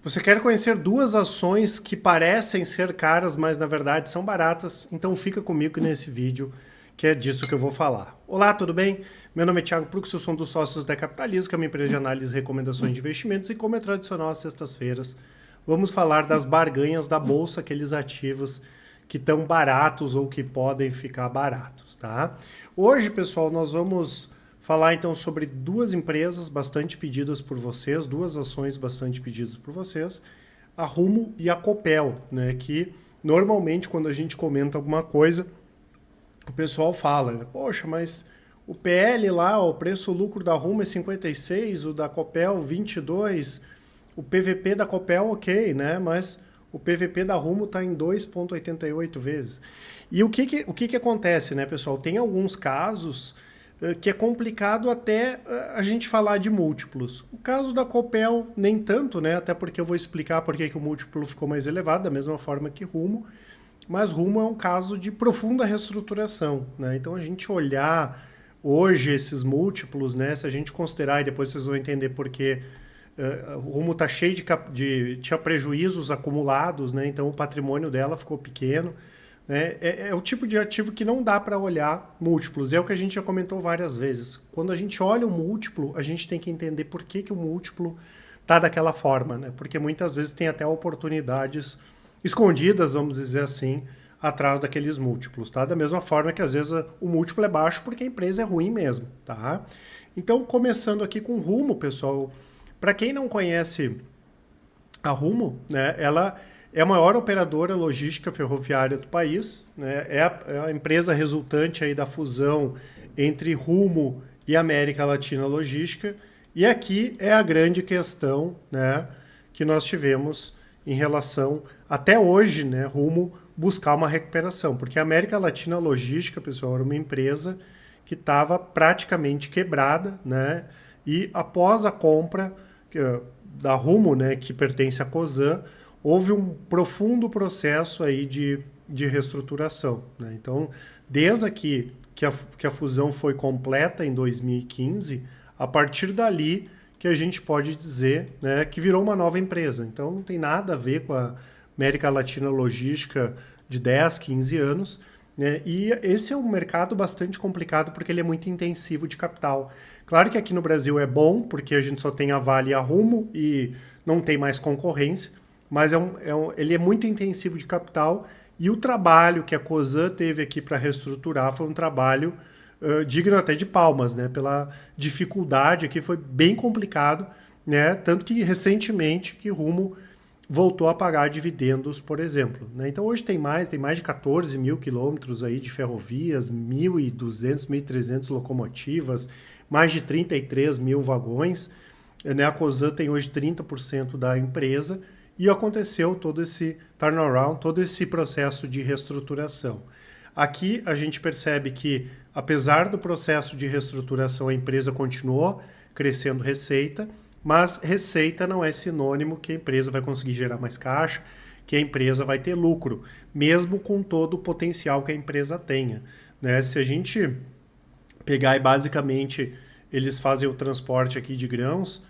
Você quer conhecer duas ações que parecem ser caras, mas na verdade são baratas? Então fica comigo nesse vídeo que é disso que eu vou falar. Olá, tudo bem? Meu nome é Thiago Prux, eu sou um dos sócios da Capitalismo, que é uma empresa de análise e recomendações de investimentos, e como é tradicional às sextas-feiras, vamos falar das barganhas da bolsa, aqueles ativos que estão baratos ou que podem ficar baratos, tá? Hoje, pessoal, nós vamos falar então sobre duas empresas bastante pedidas por vocês, duas ações bastante pedidas por vocês, a Rumo e a Copel, né? Que normalmente quando a gente comenta alguma coisa, o pessoal fala, né, poxa, mas o PL lá, o preço-lucro da Rumo é 56, o da Copel 22, o PVP da Copel ok, né? Mas o PVP da Rumo está em 2,88 vezes. E o que acontece, né, pessoal? Tem alguns casos que é complicado até a gente falar de múltiplos. O caso da Copel, nem tanto, né? Até porque eu vou explicar por que o múltiplo ficou mais elevado, da mesma forma que Rumo. Mas Rumo é um caso de profunda reestruturação, né? Então a gente olhar hoje esses múltiplos, né? Se a gente considerar, e depois vocês vão entender por que o Rumo está cheio tinha prejuízos acumulados, né? Então o patrimônio dela ficou pequeno. Né? É o tipo de ativo que não dá para olhar múltiplos. É o que a gente já comentou várias vezes. Quando a gente olha o múltiplo, a gente tem que entender por que o múltiplo está daquela forma. Né? Porque muitas vezes tem até oportunidades escondidas, vamos dizer assim, atrás daqueles múltiplos. Tá? Da mesma forma que às vezes o múltiplo é baixo porque a empresa é ruim mesmo. Tá? Então, começando aqui com Rumo, pessoal. Para quem não conhece a Rumo, né, ela é a maior operadora logística ferroviária do país, né, é a empresa resultante aí da fusão entre Rumo e América Latina Logística. E aqui é a grande questão, né, que nós tivemos em relação, até hoje, né, Rumo buscar uma recuperação. Porque a América Latina Logística, pessoal, era uma empresa que estava praticamente quebrada, né, e após a compra da Rumo, né, que pertence à Cosan, houve um profundo processo aí de reestruturação. Né? Então, desde aqui que a fusão foi completa em 2015, a partir dali que a gente pode dizer, né, que virou uma nova empresa. Então, não tem nada a ver com a América Latina Logística de 10, 15 anos. Né? E esse é um mercado bastante complicado porque ele é muito intensivo de capital. Claro que aqui no Brasil é bom, porque a gente só tem a Vale e a Rumo e não tem mais concorrência, mas ele é muito intensivo de capital e o trabalho que a Cosan teve aqui para reestruturar foi um trabalho digno até de palmas, né? Pela dificuldade aqui, foi bem complicado, né? Tanto que recentemente que Rumo voltou a pagar dividendos, por exemplo. Né? Então hoje tem mais de 14 mil quilômetros aí de ferrovias, 1.200, 1.300 locomotivas, mais de 33 mil vagões. Né? A Cosan tem hoje 30% da empresa e aconteceu todo esse turnaround, todo esse processo de reestruturação. Aqui a gente percebe que, apesar do processo de reestruturação, a empresa continuou crescendo receita, mas receita não é sinônimo que a empresa vai conseguir gerar mais caixa, que a empresa vai ter lucro, mesmo com todo o potencial que a empresa tenha. Né? Se a gente pegar e basicamente eles fazem o transporte aqui de grãos,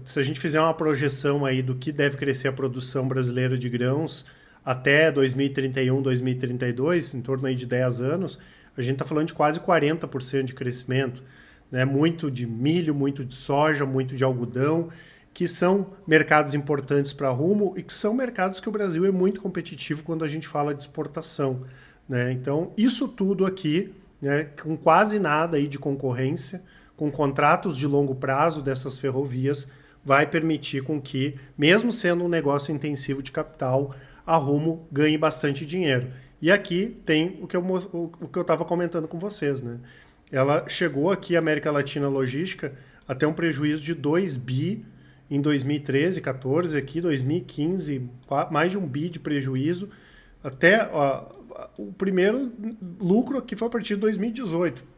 se a gente fizer uma projeção aí do que deve crescer a produção brasileira de grãos até 2031, 2032, em torno aí de 10 anos, a gente está falando de quase 40% de crescimento. Né? Muito de milho, muito de soja, muito de algodão, que são mercados importantes para Rumo e que são mercados que o Brasil é muito competitivo quando a gente fala de exportação. Né? Então, isso tudo aqui, né, com quase nada aí de concorrência, com contratos de longo prazo dessas ferrovias, vai permitir com que, mesmo sendo um negócio intensivo de capital, a Rumo ganhe bastante dinheiro. E aqui tem o que eu estava comentando com vocês. Né? Ela chegou aqui, a América Latina Logística, até um prejuízo de 2 bi em 2013, 14, aqui 2015, mais de 1 bi de prejuízo, até o primeiro lucro aqui foi a partir de 2018.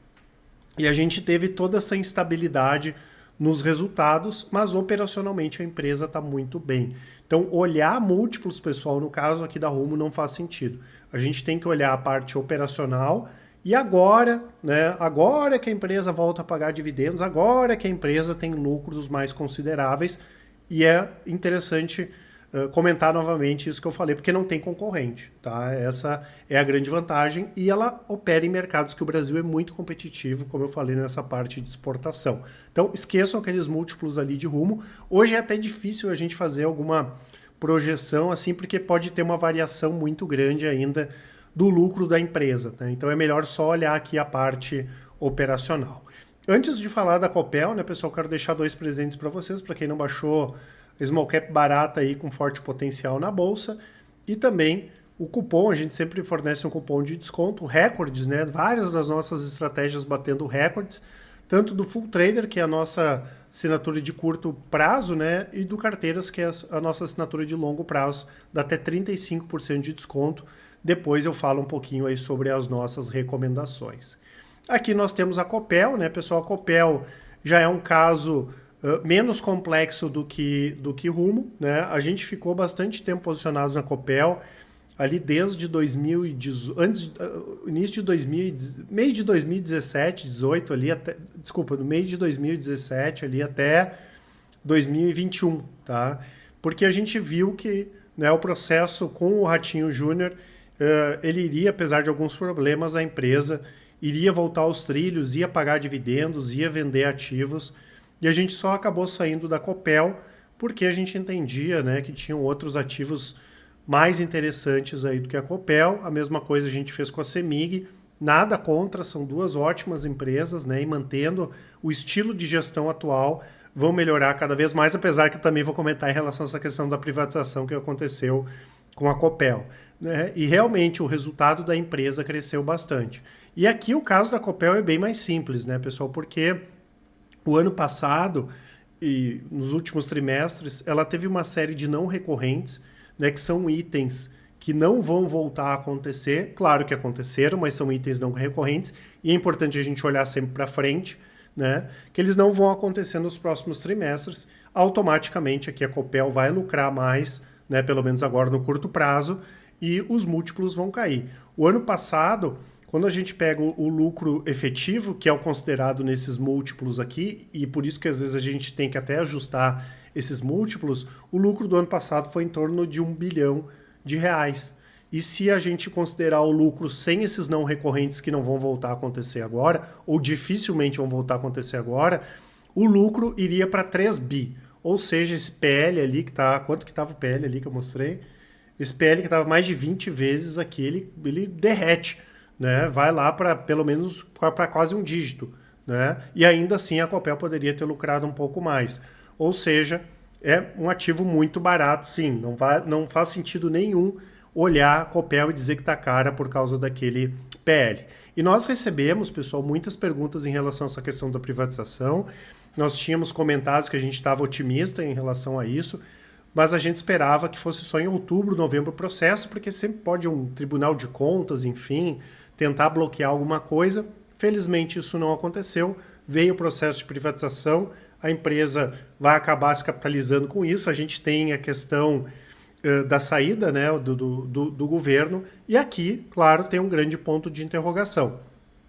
E a gente teve toda essa instabilidade nos resultados, mas operacionalmente a empresa está muito bem. Então, olhar múltiplos, pessoal, no caso aqui da Rumo, não faz sentido. A gente tem que olhar a parte operacional e agora, né, agora que a empresa volta a pagar dividendos, agora que a empresa tem lucros mais consideráveis, e é interessante comentar novamente isso que eu falei, porque não tem concorrente, tá? Essa é a grande vantagem e ela opera em mercados que o Brasil é muito competitivo, como eu falei nessa parte de exportação. Então, esqueçam aqueles múltiplos ali de Rumo. Hoje é até difícil a gente fazer alguma projeção assim, porque pode ter uma variação muito grande ainda do lucro da empresa, né? Então é melhor só olhar aqui a parte operacional. Antes de falar da Copel, né, pessoal, quero deixar 2 presentes para vocês, para quem não baixou Small Cap barata aí com forte potencial na bolsa, e também o cupom, a gente sempre fornece um cupom de desconto, recordes, né? Várias das nossas estratégias batendo recordes, tanto do Full Trader, que é a nossa assinatura de curto prazo, né? E do Carteiras, que é a nossa assinatura de longo prazo, dá até 35% de desconto. Depois eu falo um pouquinho aí sobre as nossas recomendações. Aqui nós temos a Copel, né, pessoal? A Copel já é um caso menos complexo do que Rumo, né? A gente ficou bastante tempo posicionados na Copel, ali desde 2018, início de 2000, meio de 2017, 18 ali até, desculpa, no meio de 2017 ali até 2021, tá? Porque a gente viu que, né, o processo com o Ratinho Júnior, ele iria, apesar de alguns problemas, a empresa iria voltar aos trilhos, ia pagar dividendos, ia vender ativos, e a gente só acabou saindo da Copel porque a gente entendia, né, que tinham outros ativos mais interessantes aí do que a Copel. A mesma coisa a gente fez com a CEMIG, nada contra, são 2 ótimas empresas, né, e mantendo o estilo de gestão atual, vão melhorar cada vez mais, apesar que eu também vou comentar em relação a essa questão da privatização que aconteceu com a Copel, né? E realmente o resultado da empresa cresceu bastante. E aqui o caso da Copel é bem mais simples, né, pessoal? Porque o ano passado e nos últimos trimestres ela teve uma série de não recorrentes, né, que são itens que não vão voltar a acontecer. Claro que aconteceram, mas são itens não recorrentes e é importante a gente olhar sempre para frente, né, que eles não vão acontecer nos próximos trimestres. Automaticamente aqui a Copel vai lucrar mais, né, pelo menos agora no curto prazo, e os múltiplos vão cair. O ano passado, quando a gente pega o lucro efetivo, que é o considerado nesses múltiplos aqui, e por isso que às vezes a gente tem que até ajustar esses múltiplos, o lucro do ano passado foi em torno de R$1 bilhão. E se a gente considerar o lucro sem esses não recorrentes que não vão voltar a acontecer agora, ou dificilmente vão voltar a acontecer agora, o lucro iria para 3 bi. Ou seja, esse PL ali que tá... Quanto que estava o PL ali que eu mostrei? Esse PL que estava mais de 20 vezes aqui, ele derrete, né? Vai lá para pelo menos para quase um dígito, né? E ainda assim a Copel poderia ter lucrado um pouco mais. Ou seja, é um ativo muito barato, sim. Não faz sentido nenhum olhar a Copel e dizer que está cara por causa daquele PL. E nós recebemos, pessoal, muitas perguntas em relação a essa questão da privatização. Nós tínhamos comentado que a gente estava otimista em relação a isso, mas a gente esperava que fosse só em outubro, novembro o processo, porque sempre pode um tribunal de contas, enfim, tentar bloquear alguma coisa. Felizmente isso não aconteceu, veio o processo de privatização, a empresa vai acabar se capitalizando com isso, a gente tem a questão da saída, né, do governo, e aqui, claro, tem um grande ponto de interrogação.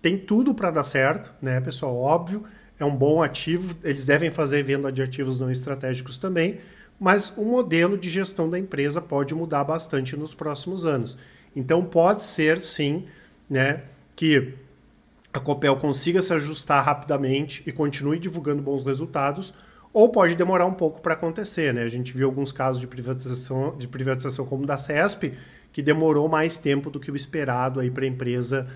Tem tudo para dar certo, né, pessoal? Óbvio, é um bom ativo, eles devem fazer venda de ativos não estratégicos também, mas o modelo de gestão da empresa pode mudar bastante nos próximos anos. Então pode ser, sim, né, que a Copel consiga se ajustar rapidamente e continue divulgando bons resultados, ou pode demorar um pouco para acontecer, né? A gente viu alguns casos de privatização como da CESP, que demorou mais tempo do que o esperado aí para a empresa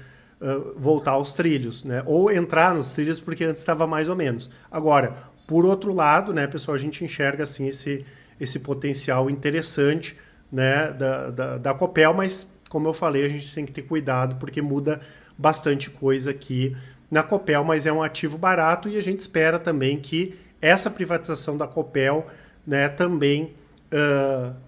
voltar aos trilhos, né? Ou entrar nos trilhos porque antes estava mais ou menos. Agora, por outro lado, né, pessoal, a gente enxerga assim esse potencial interessante, né, da Copel, mas como eu falei, a gente tem que ter cuidado porque muda bastante coisa aqui na Copel, mas é um ativo barato e a gente espera também que essa privatização da Copel, né, também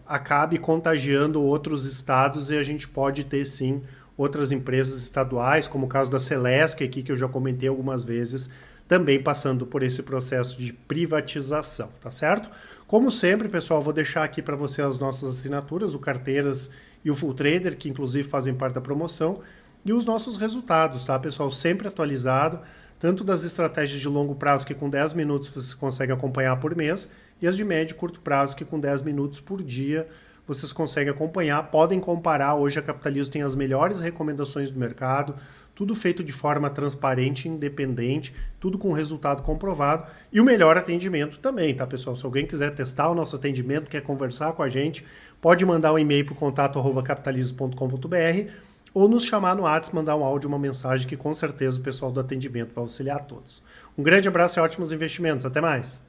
acabe contagiando outros estados e a gente pode ter sim outras empresas estaduais, como o caso da Celesc aqui, que eu já comentei algumas vezes, também passando por esse processo de privatização, tá certo? Como sempre, pessoal, vou deixar aqui para você as nossas assinaturas, o Carteiras e o Full Trader, que inclusive fazem parte da promoção, e os nossos resultados, tá, pessoal? Sempre atualizado, tanto das estratégias de longo prazo, que com 10 minutos você consegue acompanhar por mês, e as de médio e curto prazo, que com 10 minutos por dia vocês conseguem acompanhar. Podem comparar, hoje a Capitalismo tem as melhores recomendações do mercado, tudo feito de forma transparente, independente, tudo com resultado comprovado e o melhor atendimento também, tá, pessoal? Se alguém quiser testar o nosso atendimento, quer conversar com a gente, pode mandar um e-mail para o contato@capitalismo.com.br ou nos chamar no WhatsApp, mandar um áudio, uma mensagem, que com certeza o pessoal do atendimento vai auxiliar a todos. Um grande abraço e ótimos investimentos. Até mais!